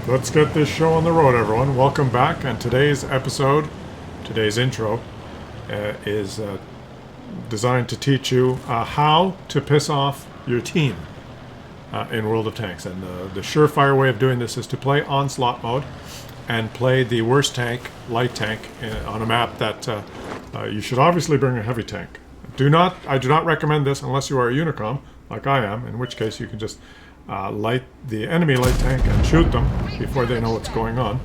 Let's get this show on the road, everyone. Welcome back. And today's episode, today's intro, is designed to teach you how to piss off your team in World of Tanks. And the surefire way of doing this is to play onslaught mode and play the worst tank, light tank, on a map that you should obviously bring a heavy tank. I do not recommend this unless you are a Unicom, like I am, in which case you can just light the enemy light tank and shoot them before they know what's going on,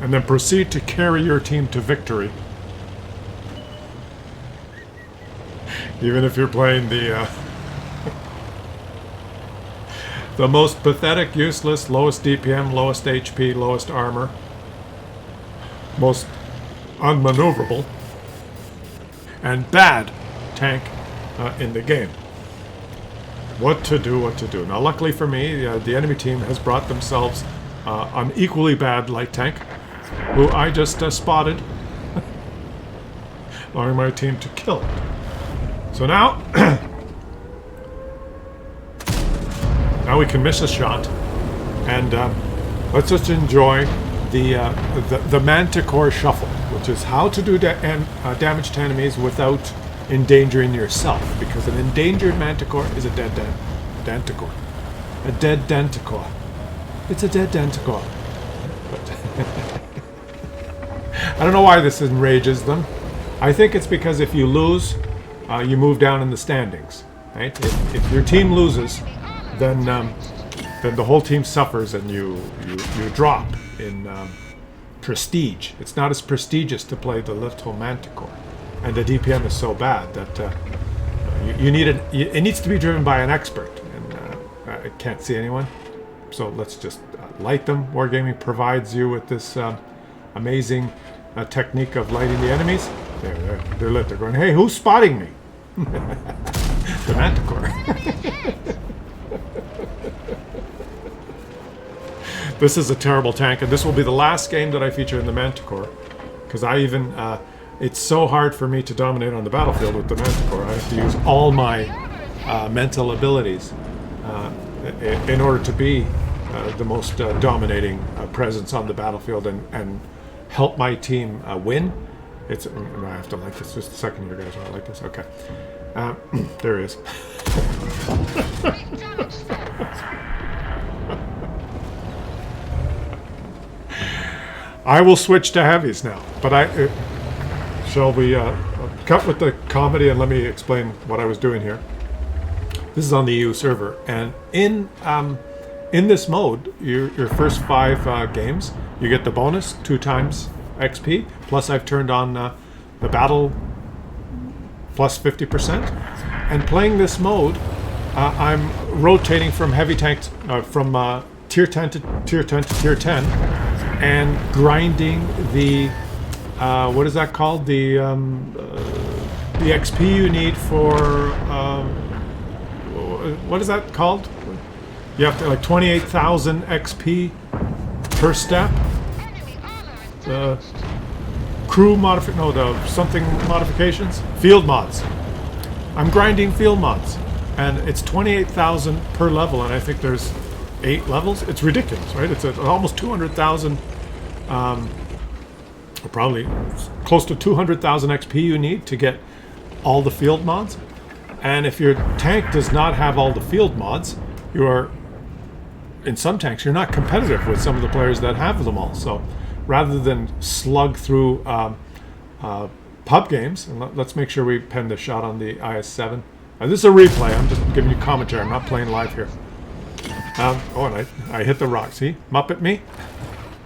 and then proceed to carry your team to victory. Even if you're playing the the most pathetic, useless, lowest DPM, lowest HP, lowest armor, most unmaneuverable, and bad tank in the game. What to do. Now, luckily for me, the enemy team has brought themselves an equally bad light tank, who I just spotted, allowing my team to kill it. So now, now we can miss a shot, and let's just enjoy the Manticore Shuffle, which is how to do damage to enemies without endangering yourself, because an endangered Manticore is a dead Danticore. A dead Danticore. It's a dead Danticore. But I don't know why this enrages them. I think it's because if you lose, you move down in the standings. Right? If your team loses, then the whole team suffers and you drop in prestige. It's not as prestigious to play the little Manticore. And the DPM is so bad that you need it needs to be driven by an expert, and I can't see anyone. So let's just light them. Wargaming provides you with this amazing technique of lighting the enemies. They're lit. They're going, hey, who's spotting me? The Manticore. This is a terrible tank, and this will be the last game that I feature in the Manticore, because I even... it's so hard for me to dominate on the battlefield with the Manticore. I have to use all my mental abilities in order to be the most dominating presence on the battlefield and help my team win. I have to like this just a second here, guys. I like this. Okay. There he is. I will switch to heavies now, but shall we cut with the comedy and let me explain what I was doing here. This is on the EU server, and in this mode, your first 5 games, you get the bonus 2 times XP, plus I've turned on the battle plus 50%. And playing this mode, I'm rotating from heavy tanks, from tier 10 to tier 10 to tier 10, and grinding the what is that called? The XP you need for what is that called? You have to like 28,000 XP per step. The crew modifications, field mods. I'm grinding field mods, and it's 28,000 per level, and I think there's 8 levels. It's ridiculous, right? It's almost 200,000. Probably close to 200,000 XP you need to get all the field mods. And if your tank does not have all the field mods, in some tanks, you're not competitive with some of the players that have them all. So rather than slug through pub games, and let's make sure we pen the shot on the IS-7. This is a replay. I'm just giving you commentary. I'm not playing live here. And I hit the rock. See? Muppet me.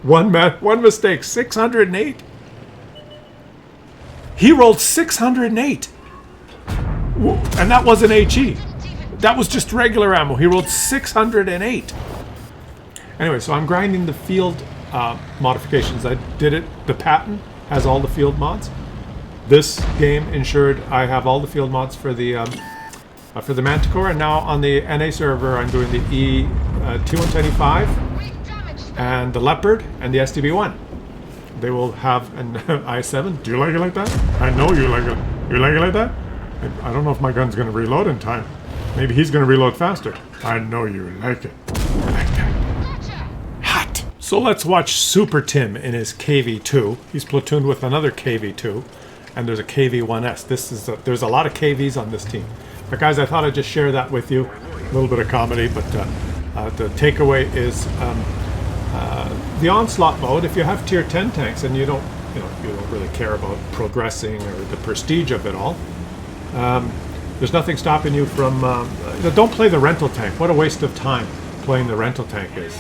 One mistake. 608. He rolled 608. And that wasn't HE. That was just regular ammo. He rolled 608. Anyway, so I'm grinding the field modifications. I did it. The patent has all the field mods. This game ensured I have all the field mods for the Manticore. And now on the NA server, I'm doing the T125 and the Leopard and the STB-1. They will have an I-7. Do you like it like that? I know you like it. You like it like that? I don't know if my gun's going to reload in time. Maybe he's going to reload faster. I know you like it. Like that. Hot. So let's watch Super Tim in his KV2. He's platooned with another KV2, and there's a KV1S. There's a lot of KVs on this team. But guys, I thought I'd just share that with you. A little bit of comedy, but the takeaway is the onslaught mode. If you have tier 10 tanks and you don't really care about progressing or the prestige of it all, there's nothing stopping you from. Don't play the rental tank. What a waste of time playing the rental tank is.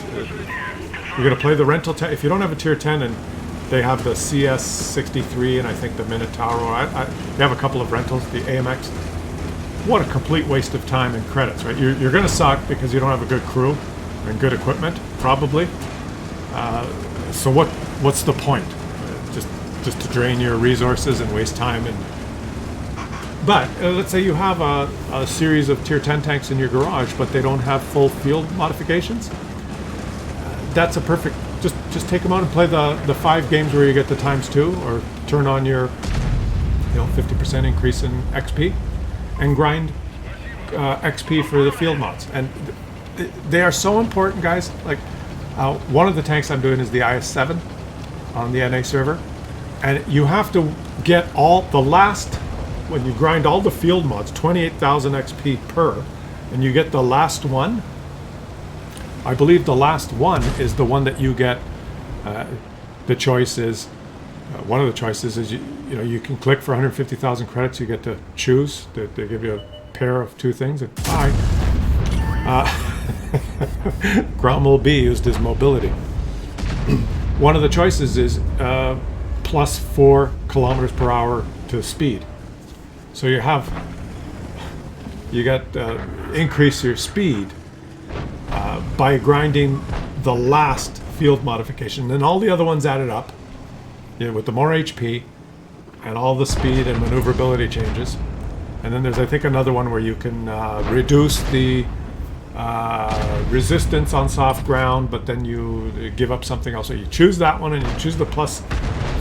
You're going to play the rental tank. If you don't have a tier 10 and they have the CS63 and I think the Minotauro, they have a couple of rentals, the AMX. What a complete waste of time and credits, right? You're going to suck because you don't have a good crew and good equipment, probably. So what's the point? Just to drain your resources and waste time. But let's say you have a series of tier 10 tanks in your garage, but they don't have full field modifications. That's a perfect. Just take them out and play the 5 games where you get the ×2, or turn on your 50% increase in XP, and grind XP for the field mods. And they are so important, guys. Like one of the tanks I'm doing is the IS-7 on the NA server, and you have to get all the last. When you grind all the field mods, 28,000 XP per, and you get the last one. I believe the last one is the one that you get. The choice is one of the choices is you can click for 150,000 credits. You get to choose. They give you a pair of 2 things and bye. Cromwell B used his mobility. One of the choices is plus 4 kilometers per hour to speed. So you got increase your speed by grinding the last field modification, and all the other ones added up with the more HP and all the speed and maneuverability changes. And then there's, I think, another one where you can reduce the resistance on soft ground, but then you give up something else. So you choose that one and you choose the plus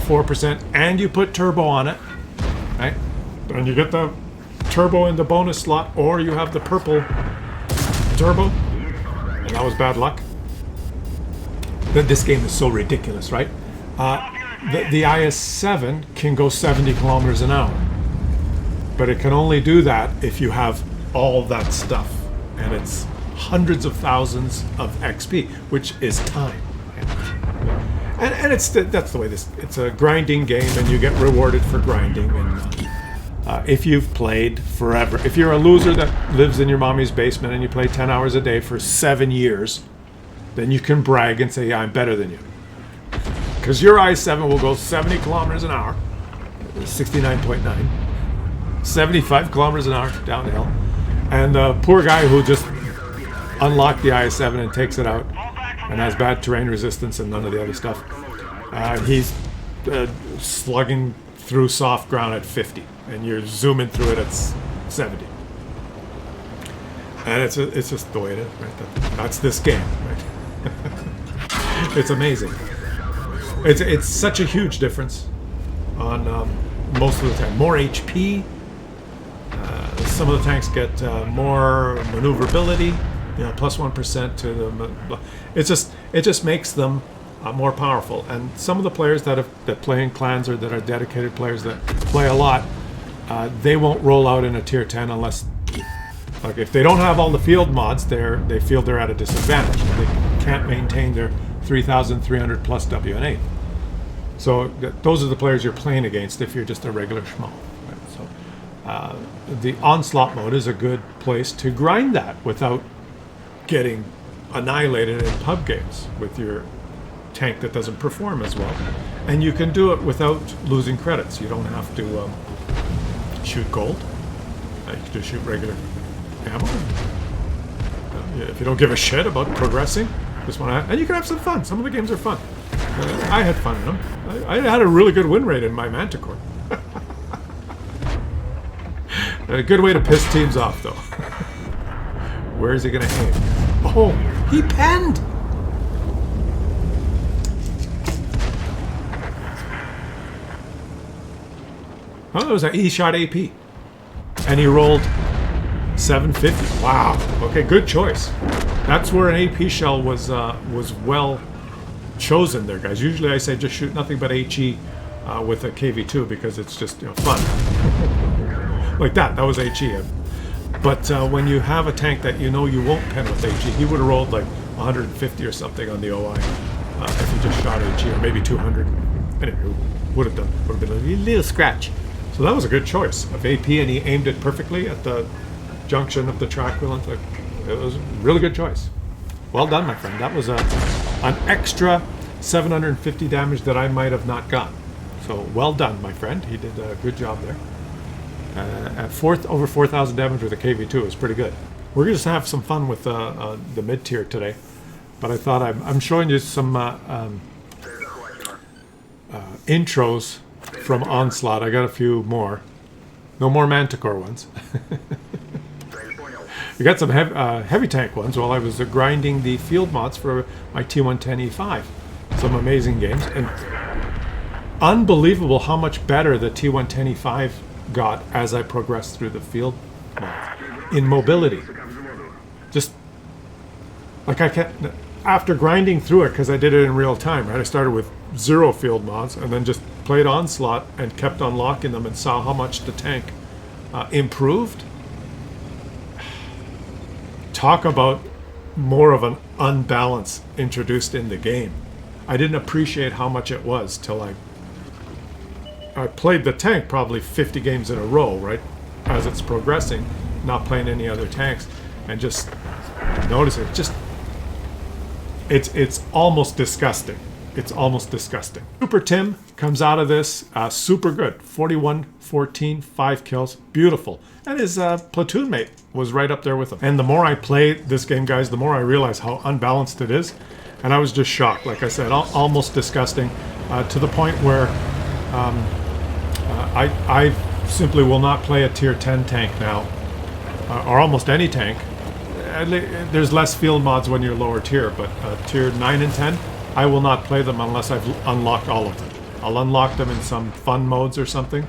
4% and you put turbo on it, right? And you get the turbo in the bonus slot, or you have the purple turbo. And that was bad luck. This game is so ridiculous, right? The IS-7 can go 70 kilometers an hour. But it can only do that if you have all that stuff. And it's hundreds of thousands of XP, which is time. And that's the way it's a grinding game, and you get rewarded for grinding. And if you've played forever, if you're a loser that lives in your mommy's basement and you play 10 hours a day for 7 years, then you can brag and say, yeah, I'm better than you. Because your i7 will go 70 kilometers an hour, 69.9, 75 kilometers an hour downhill. And the poor guy who just unlocked the i7 and takes it out and has bad terrain resistance and none of the other stuff, he's slugging through soft ground at 50, and you're zooming through it at 70. And it's just the way it is, right? That's this game, right? It's amazing. It's such a huge difference on most of the time. More HP. Some of the tanks get more maneuverability. Plus 1% to the. It just makes them more powerful. And some of the players that play in clans or that are dedicated players that play a lot, they won't roll out in a tier 10 unless, like, if they don't have all the field mods, they feel they're at a disadvantage. They can't maintain their 3,300 plus WNA. So those are the players you're playing against if you're just a regular schmo. Right? So the onslaught mode is a good place to grind that without getting annihilated in pub games with your tank that doesn't perform as well. And you can do it without losing credits. You don't have to shoot gold. You can just shoot regular ammo. If you don't give a shit about progressing, just want to, and you can have some fun. Some of the games are fun. I had fun in them. I had a really good win rate in my Manticore. A good way to piss teams off, though. Where is he going to aim? Oh, he penned! Oh, it was he shot AP. And he rolled 750. Wow. Okay, good choice. That's where an AP shell was well chosen there, guys. Usually I say just shoot nothing but HE with a KV2 because it's just, you know, fun. Like that was HE. But when you have a tank that you know you won't pen with HE, he would have rolled like 150 or something on the OI if he just shot HE, or maybe 200. Anyway, would have been a little scratch. So that was a good choice of AP, and he aimed it perfectly at the junction of the track wheel. It was a really good choice. Well done, my friend. That was an extra 750 damage that I might have not gotten. So well done, my friend. He did a good job there. At over 4,000 damage with a KV2 is pretty good. We're just have some fun with the mid tier today, but I thought I'm showing you some intros from Onslaught. I got a few more. No more Manticore ones. We got some heavy tank ones while I was grinding the field mods for my T110E5. Some amazing games, and unbelievable how much better the T110E5 got as I progressed through the field mods. In mobility. Just like I kept, after grinding through it, because I did it in real time, right? I started with 0 field mods and then just played Onslaught and kept unlocking them and saw how much the tank improved. Talk about more of an unbalance introduced in the game. I didn't appreciate how much it was till I played the tank probably 50 games in a row, right? As it's progressing, not playing any other tanks, and just notice it. It's almost disgusting. It's almost disgusting. Super Tim comes out of this super good. 41, 14, 5 kills. Beautiful. And his platoon mate was right up there with him. And the more I play this game, guys, the more I realize how unbalanced it is. And I was just shocked. Like I said, almost disgusting to the point where I simply will not play a tier 10 tank now, or almost any tank. There's less field mods when you're lower tier, but tier 9 and 10, I will not play them unless I've unlocked all of them. I'll unlock them in some fun modes or something,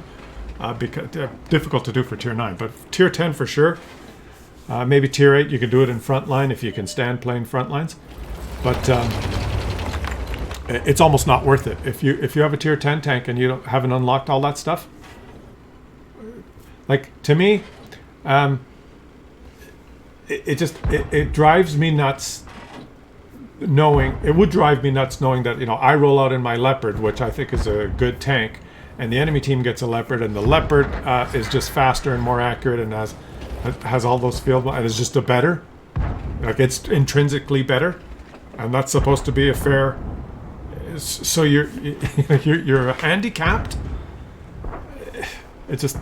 because they're difficult to do for tier 9, but tier 10 for sure. Maybe tier 8, you can do it in frontline if you can stand playing frontlines, but it's almost not worth it. If you have a tier 10 tank and you haven't unlocked all that stuff, like, to me, it drives me nuts knowing, it would drive me nuts knowing that, you know, I roll out in my Leopard, which I think is a good tank, and the enemy team gets a Leopard, and the Leopard is just faster and more accurate and has all those field, and is just a better, like, it's intrinsically better, and that's supposed to be a fair. So you're handicapped. It's just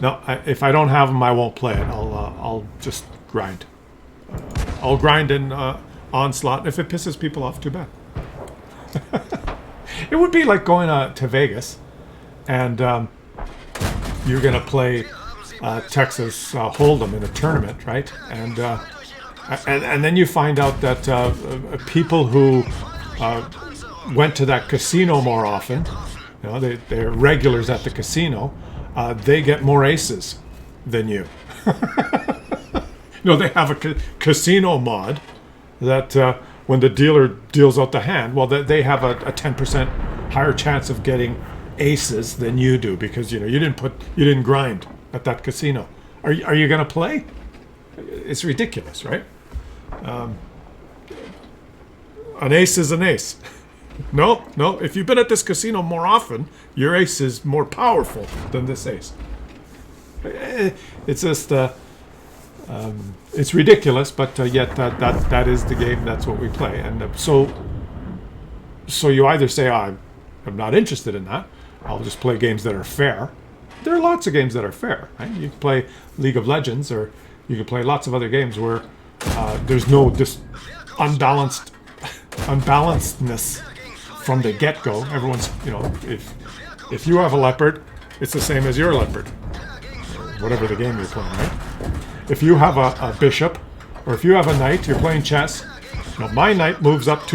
no. If I don't have them, I won't play it. I'll just grind. I'll grind in Onslaught. If it pisses people off, too bad. It would be like going to Vegas, and you're gonna play Texas Hold'em in a tournament, right? And then you find out that people who went to that casino more often, you know, they're regulars at the casino, they get more aces than you. You know, they have a casino mod that when the dealer deals out the hand, well, they have a 10% higher chance of getting aces than you do, because, you know, you didn't grind at that casino. Are you gonna play? It's ridiculous, right? An ace is an ace. No. If you've been at this casino more often, your ace is more powerful than this ace. It's just, it's ridiculous, but yet that is the game. That's what we play, and so you either say, I'm not interested in that. I'll just play games that are fair. There are lots of games that are fair, right? You can play League of Legends, or you can play lots of other games where there's no unbalancedness from the get-go. Everyone's, you know, if you have a Leopard, it's the same as your Leopard, whatever the game you're playing, right? If you have a Bishop, or if you have a Knight, you're playing chess. You know, my Knight moves up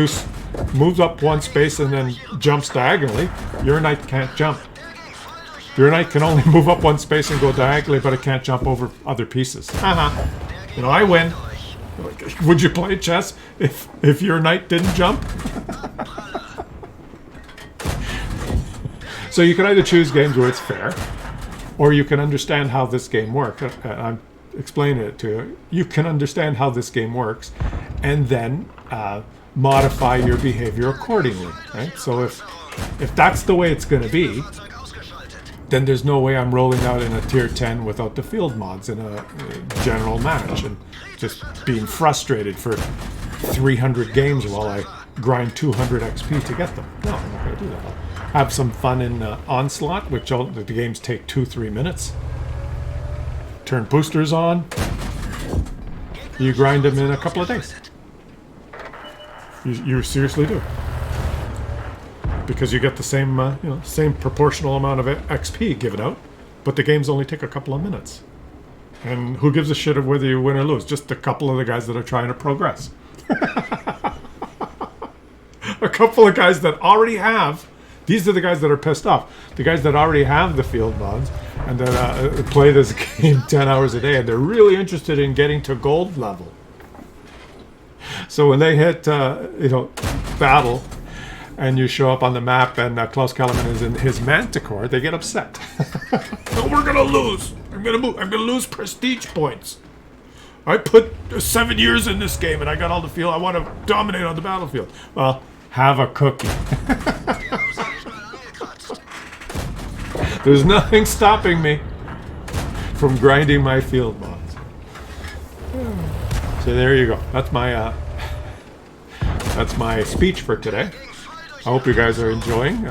one space and then jumps diagonally. Your Knight can't jump. Your Knight can only move up one space and go diagonally, but it can't jump over other pieces. You know, I win. Would you play chess if your Knight didn't jump? So you can either choose games where it's fair, or you can understand how this game works. I'm explaining it to you. You can understand how this game works, and then modify your behavior accordingly. Right? So if that's the way it's going to be, then there's no way I'm rolling out in a tier 10 without the field mods in a general match and just being frustrated for 300 games while I grind 200 XP to get them. No, I'm not going to do that. I'll have some fun in Onslaught, which the games take 2-3 minutes. Turn boosters on. You grind them in a couple of days. You seriously do. Because you get the same, same proportional amount of XP given out, but the games only take a couple of minutes. And who gives a shit of whether you win or lose? Just a couple of the guys that are trying to progress. A couple of guys that already have. These are the guys that are pissed off. The guys that already have the field mods and that play this game 10 hours a day, and they're really interested in getting to gold level. So when they hit, battle, and you show up on the map and Claus Kellerman is in his manticore, they get upset. Oh, we're gonna lose. I'm gonna lose prestige points. I put 7 years in this game and I got all the feel. I want to dominate on the battlefield. Well, have a cookie. There's nothing stopping me from grinding my field mods. So there you go. That's my speech for today. I hope you guys are enjoying.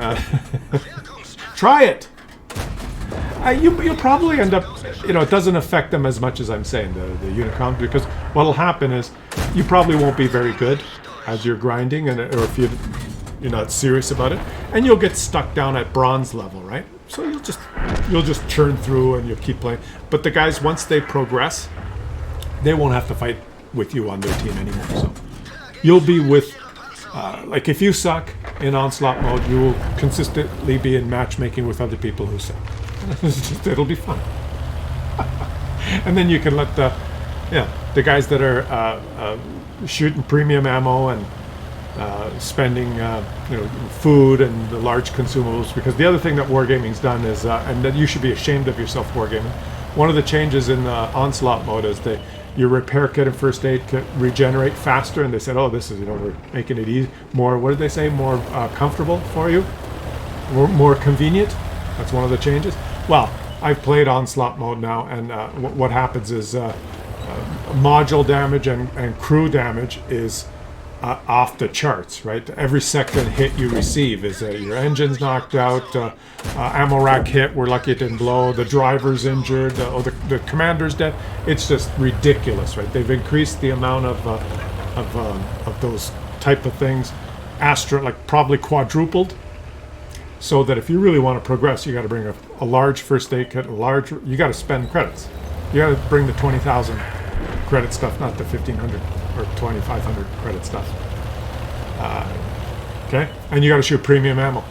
Try it. You'll probably end up, it doesn't affect them as much as I'm saying, the Unicom, because what'll happen is you probably won't be very good as you're grinding, or if you're not serious about it, and you'll get stuck down at bronze level, right? So you'll just churn through and you'll keep playing. But the guys, once they progress, they won't have to fight with you on their team anymore. So you'll be with, like if you suck in Onslaught mode, you will consistently be in matchmaking with other people who suck. It'll be fun. And then you can let the guys that are shooting premium ammo and spending food and the large consumables, because the other thing that Wargaming's done is, and that you should be ashamed of yourself, Wargaming, one of the changes in Onslaught mode is your repair kit and first aid kit regenerate faster, and they said, oh, this is, we're making it easy, more, what did they say, more comfortable for you, more convenient. That's one of the changes. Well, I've played Onslaught mode now, and what happens is module damage and crew damage is off the charts, right? Every second hit you receive is your engine's knocked out, ammo rack hit, we're lucky it didn't blow, the driver's injured, the commander's dead. It's just ridiculous, right? They've increased the amount of those type of things, probably quadrupled, so that if you really want to progress, you got to bring a large first aid kit, you got to spend credits. You got to bring the 20,000 credit stuff, not the 1,500 or 2,500 credit stuff. Okay, and you got to shoot premium ammo.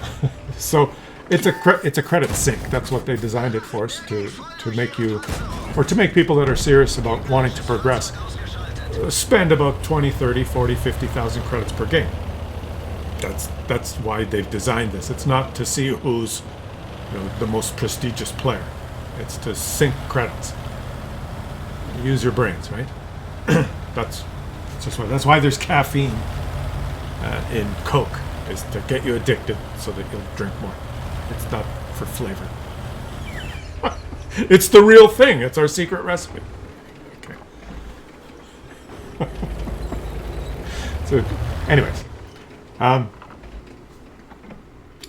So it's a credit sink. That's what they designed it for, to make you, or to make people that are serious about wanting to progress, spend about 20, 30, 40, 50,000 credits per game. That's why they've designed this. It's not to see who's the most prestigious player. It's to sink credits. Use your brains, right? That's why there's caffeine in Coke, is to get you addicted so that you'll drink more. It's not for flavor. It's the real thing. It's our secret recipe. Okay. So, anyways,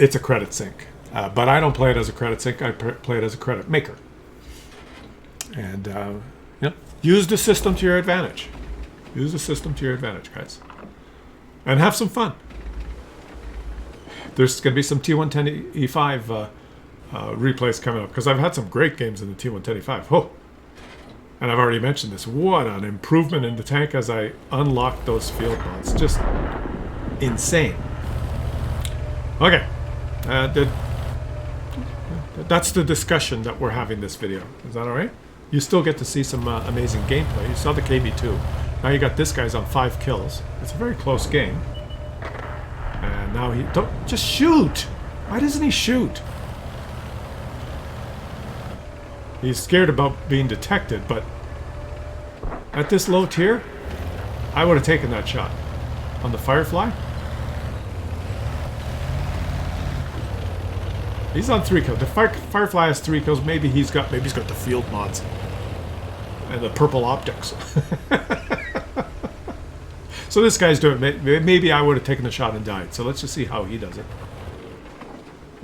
it's a credit sink, but I don't play it as a credit sink. I play it as a credit maker. And use the system to your advantage. Use the system to your advantage, guys. And have some fun. There's going to be some T110E5 replays coming up, because I've had some great games in the T110E5. Oh. And I've already mentioned this. What an improvement in the tank as I unlocked those field mods. Just insane. Okay. That's the discussion that we're having this video. Is that all right? You still get to see some amazing gameplay. You saw the KB2. Now you got this guy's on 5 kills. It's a very close game. And now just shoot. Why doesn't he shoot? He's scared about being detected, but at this low tier, I would have taken that shot. On the Firefly? He's on 3 kills. The Firefly has 3 kills. Maybe he's got the field mods and the purple optics. So this guy's doing. Maybe I would have taken the shot and died. So let's just see how he does it.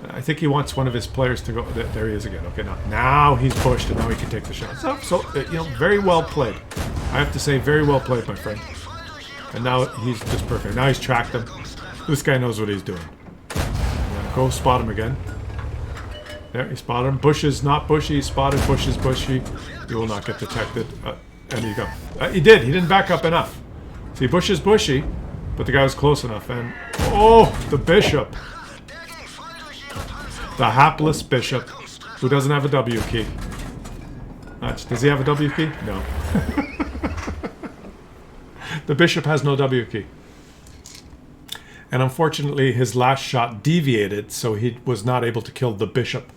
I think he wants one of his players to go. There he is again. Okay, now he's pushed, and now he can take the shot. So you know, very well played. I have to say, very well played, my friend. And now he's just perfect. Now he's tracked him. This guy knows what he's doing. Go spot him again. There, he spotted him. Bushes, not bushy. Spotted, bushes, bushy. You will not get detected. And you go. He did. He didn't back up enough. See, bushes, bushy, but the guy was close enough. And oh, the bishop. The hapless bishop, who doesn't have a W key. Does he have a W key? No. The bishop has no W key. And unfortunately, his last shot deviated, so he was not able to kill the bishop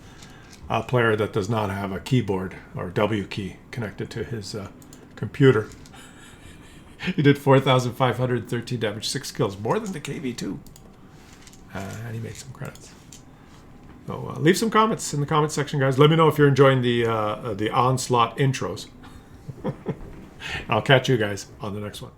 player that does not have a keyboard or W key connected to his computer. He did 4,513 damage, 6 kills, more than the KV2. And he made some credits. So leave some comments in the comment section, guys. Let me know if you're enjoying the onslaught intros. I'll catch you guys on the next one.